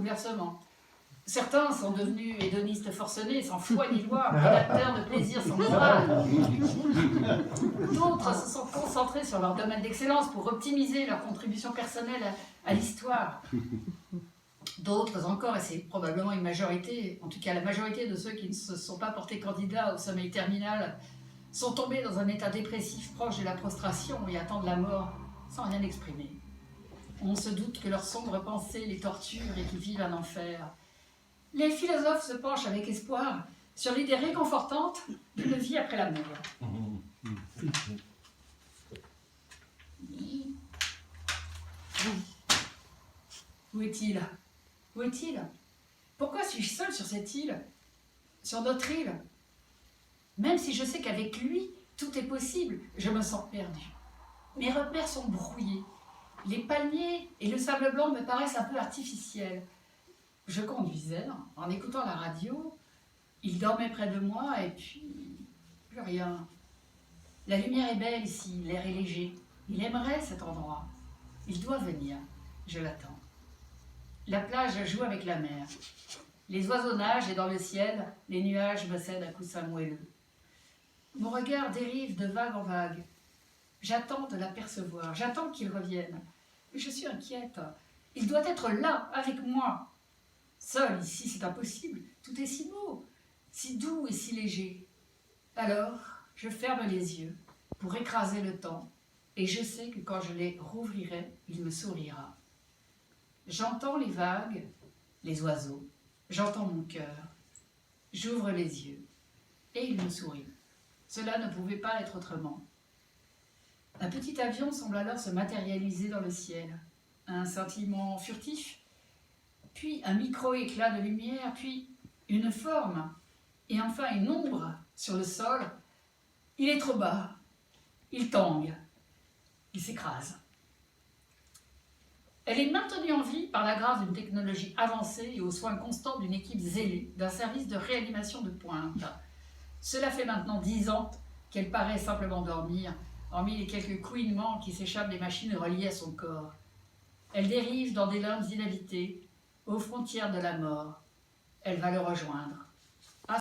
bouleversement. Certains sont devenus hédonistes forcenés, sans foi ni loi, prédateurs de plaisir sans morale. D'autres se sont concentrés sur leur domaine d'excellence pour optimiser leur contribution personnelle à l'histoire. D'autres encore, et c'est probablement une majorité, en tout cas la majorité de ceux qui ne se sont pas portés candidats au sommeil terminal, sont tombés dans un état dépressif proche de la prostration et attendent la mort sans rien exprimer. On se doute que leurs sombres pensées les torturent et qu'ils vivent un enfer. Les philosophes se penchent avec espoir sur l'idée réconfortante d'une vie après la mort. Où est-il? Où est-il? Pourquoi suis-je seule sur cette île? Sur notre île? Même si je sais qu'avec lui, tout est possible, je me sens perdue. Mes repères sont brouillés. Les palmiers et le sable blanc me paraissent un peu artificiels. Je conduisais en écoutant la radio. Il dormait près de moi et puis plus rien. La lumière est belle ici, l'air est léger. Il aimerait cet endroit. Il doit venir. Je l'attends. La plage joue avec la mer. Les oiseaux nagent et dans le ciel, les nuages me cèdent un coussin moelleux. Mon regard dérive de vague en vague. J'attends de l'apercevoir, j'attends qu'il revienne. Mais je suis inquiète. Il doit être là, avec moi. Seul, ici, c'est impossible. Tout est si beau, si doux et si léger. Alors, je ferme les yeux pour écraser le temps, et je sais que quand je les rouvrirai, il me sourira. J'entends les vagues, les oiseaux, j'entends mon cœur. J'ouvre les yeux, et il me sourit. Cela ne pouvait pas être autrement. Un petit avion semble alors se matérialiser dans le ciel. Un scintillement furtif, puis un micro-éclat de lumière, puis une forme, et enfin une ombre sur le sol. Il est trop bas, il tangue, il s'écrase. Elle est maintenue en vie par la grâce d'une technologie avancée et aux soins constants d'une équipe zélée, d'un service de réanimation de pointe. Cela fait maintenant 10 ans qu'elle paraît simplement dormir, hormis les quelques couinements qui s'échappent des machines reliées à son corps. Elle dérive dans des limbes inhabités, aux frontières de la mort. Elle va le rejoindre.